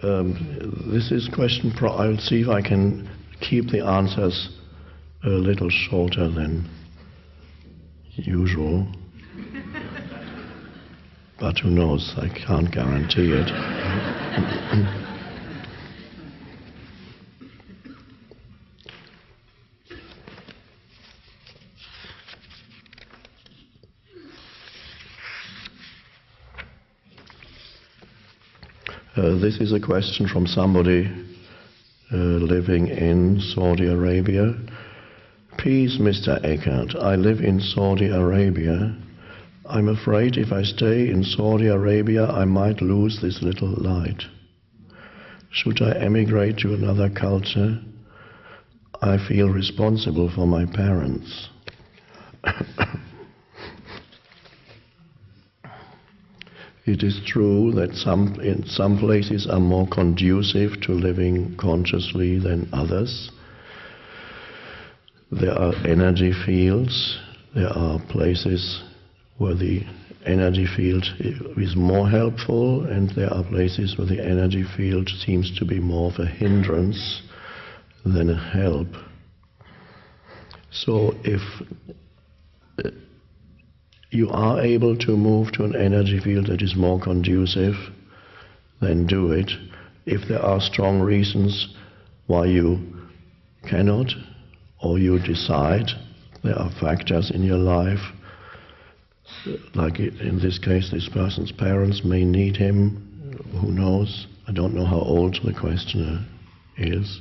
This is question. I'll see if I can keep the answers a little shorter than usual. But who knows? I can't guarantee it. This is a question from somebody living in Saudi Arabia. Peace, Mr. Eckert. I live in Saudi Arabia. I'm afraid if I stay in Saudi Arabia, I might lose this little light. Should I emigrate to another culture? I feel responsible for my parents. It is true that in some places are more conducive to living consciously than others. There are energy fields. There are places where the energy field is more helpful, and there are places where the energy field seems to be more of a hindrance than a help. So if you are able to move to an energy field that is more conducive, then do it. If there are strong reasons why you cannot, or you decide, there are factors in your life, like in this case, this person's parents may need him, who knows? I don't know how old the questioner is.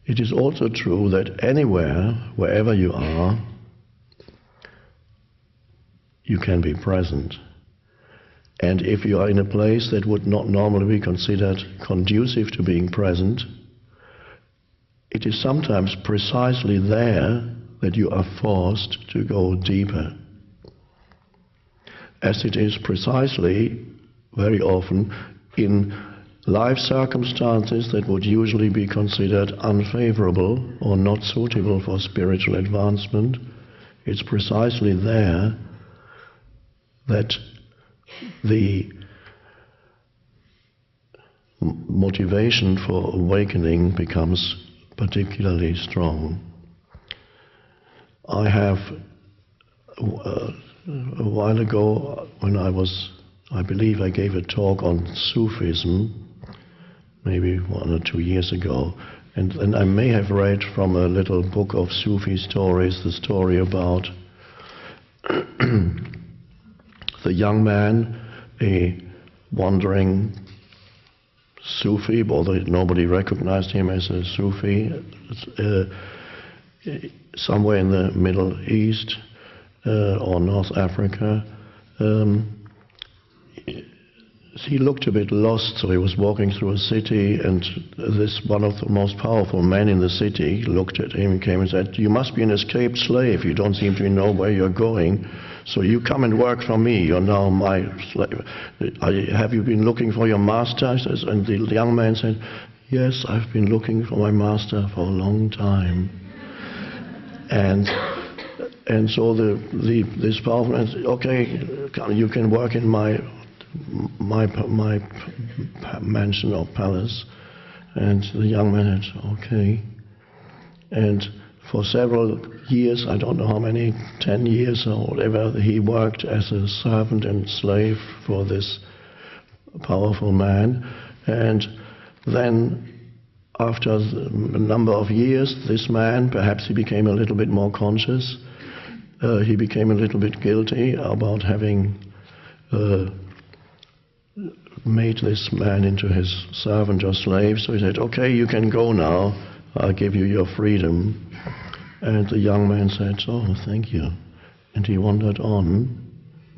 It is also true that anywhere, wherever you are, you can be present. And if you are in a place that would not normally be considered conducive to being present, it is sometimes precisely there that you are forced to go deeper. As it is precisely, very often, in life circumstances that would usually be considered unfavorable or not suitable for spiritual advancement, it's precisely there that the motivation for awakening becomes particularly strong. I have, a while ago, when I believe I gave a talk on Sufism, maybe 1 or 2 years ago, and I may have read from a little book of Sufi stories, the story about the young man, a wandering Sufi, although nobody recognized him as a Sufi, somewhere in the Middle East or North Africa. He looked a bit lost, so he was walking through a city, and this one of the most powerful men in the city looked at him and came and said, "You must be an escaped slave. You don't seem to know where you're going. So you come and work for me. You're now my slave. Have you been looking for your master?" And the young man said, "Yes, I've been looking for my master for a long time." And so this powerful man said, "Okay, you can work in my mansion or palace." And the young man said, "Okay." And for several years, I don't know how many, 10 years or whatever, he worked as a servant and slave for this powerful man. And then, after a number of years, this man, perhaps he became a little bit more conscious. He became a little bit guilty about having made this man into his servant or slave. So he said, "Okay, you can go now. I'll give you your freedom." And the young man said, "Oh, thank you." And he wandered on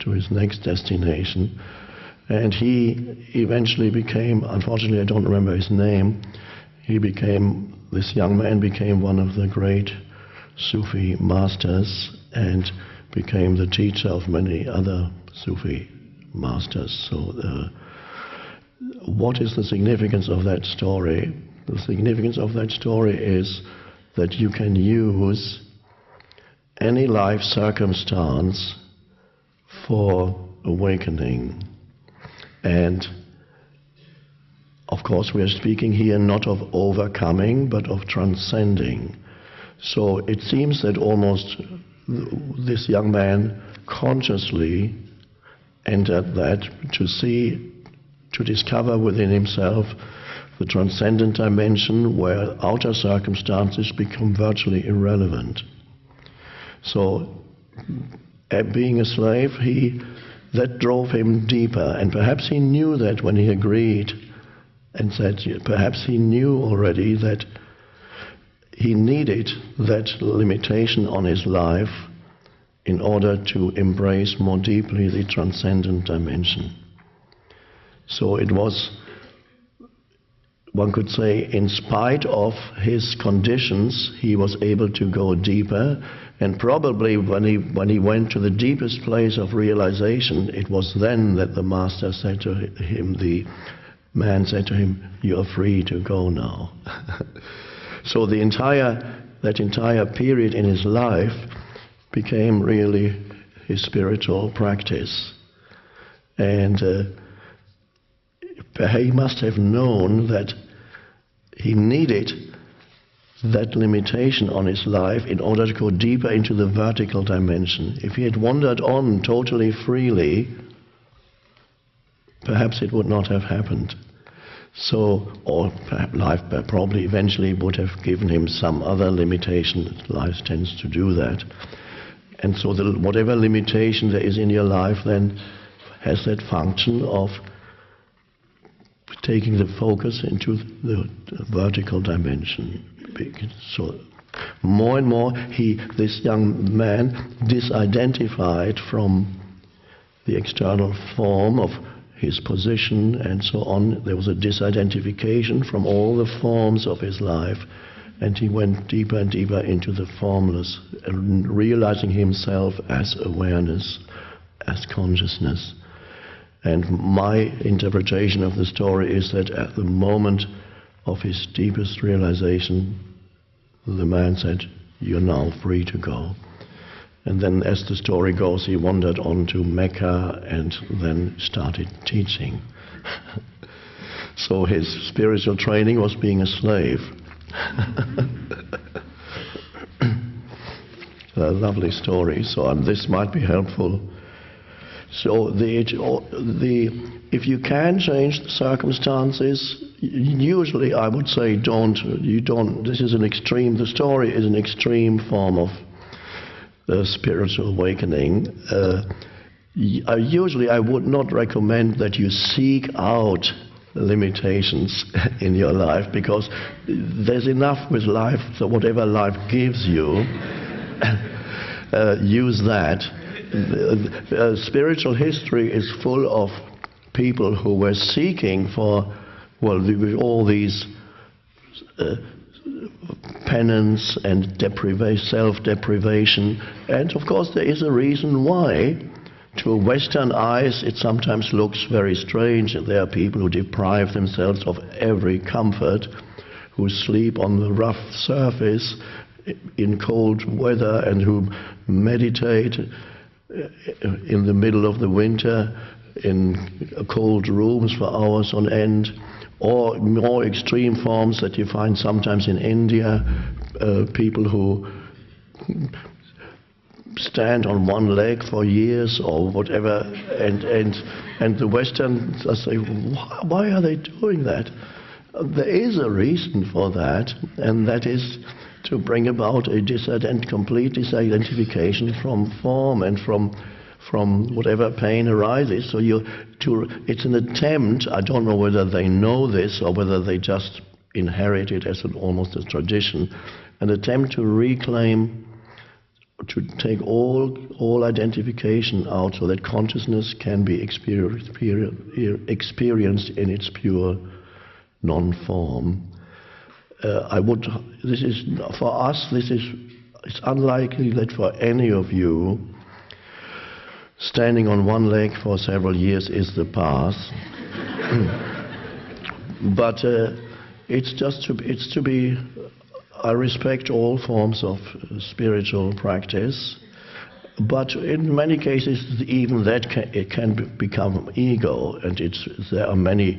to his next destination. And he eventually became, unfortunately I don't remember his name, this young man became one of the great Sufi masters and became the teacher of many other Sufi masters. So what is the significance of that story? The significance of that story is that you can use any life circumstance for awakening. And Of course, we are speaking here not of overcoming, but of transcending. So it seems that almost this young man consciously entered that to discover within himself the transcendent dimension where outer circumstances become virtually irrelevant. So, being a slave, that drove him deeper, and perhaps he knew that when he agreed, and said perhaps he knew already that he needed that limitation on his life in order to embrace more deeply the transcendent dimension. So it was, one could say, in spite of his conditions, he was able to go deeper, and probably when he went to the deepest place of realization, it was then that the master said to him, the man said to him, "You are free to go now." So that entire period in his life became really his spiritual practice. And he must have known that he needed that limitation on his life in order to go deeper into the vertical dimension. If he had wandered on totally freely, perhaps it would not have happened. So, or perhaps life probably eventually would have given him some other limitation. Life tends to do that. And so whatever limitation there is in your life then has that function of taking the focus into the vertical dimension. So more and more this young man disidentified from the external form of his position and so on. There was a disidentification from all the forms of his life, and he went deeper and deeper into the formless, realizing himself as awareness, as consciousness. And my interpretation of the story is that at the moment of his deepest realization, the man said, "You're now free to go." And then as the story goes, he wandered on to Mecca and then started teaching. So his spiritual training was being a slave. A lovely story. So this might be helpful. So if you can change the circumstances, usually I would say this is an extreme, the story is an extreme form of spiritual awakening. Usually I would not recommend that you seek out limitations in your life, because there's enough with life, so whatever life gives you, use that. Spiritual history is full of people who were seeking for, all these penance and self-deprivation. And of course there is a reason why. To Western eyes it sometimes looks very strange that there are people who deprive themselves of every comfort, who sleep on the rough surface in cold weather, and who meditate in the middle of the winter in cold rooms for hours on end, or more extreme forms that you find sometimes in India, people who stand on one leg for years or whatever, and the Westerns say, why are they doing that? There is a reason for that, and that is to bring about a complete disidentification from form and from whatever pain arises. So it's an attempt, I don't know whether they know this or whether they just inherit it as almost a tradition, an attempt to reclaim, to take all identification out so that consciousness can be experienced in its pure non-form. For us, it's unlikely that for any of you, standing on one leg for several years is the path. But I respect all forms of spiritual practice, but in many cases even that it can become ego, and there are many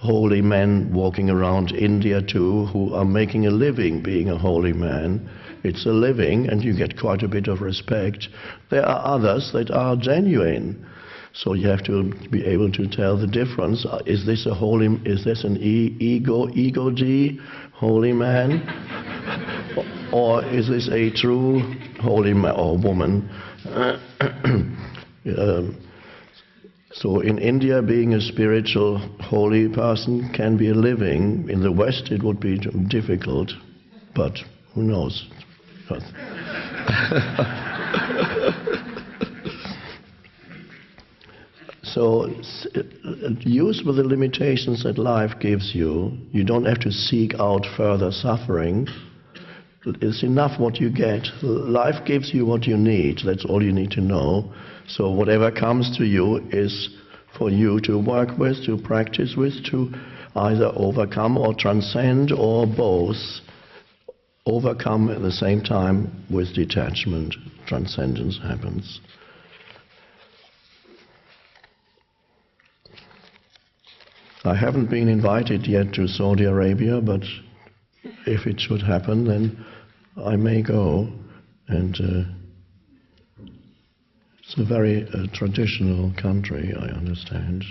holy men walking around India too, who are making a living being a holy man. It's a living, and you get quite a bit of respect. There are others that are genuine, so you have to be able to tell the difference. Is this an ego G, holy man, or is this a true holy man or woman? So in India, being a spiritual, holy person can be a living. In the West, it would be difficult, but who knows? So use with the limitations that life gives you. You don't have to seek out further suffering. It's enough what you get. Life gives you what you need. That's all you need to know. So whatever comes to you is for you to work with, to practice with, to either overcome or transcend, or both. Overcome at the same time with detachment. Transcendence happens. I haven't been invited yet to Saudi Arabia, but if it should happen, then I may go. And it's a very traditional country, I understand.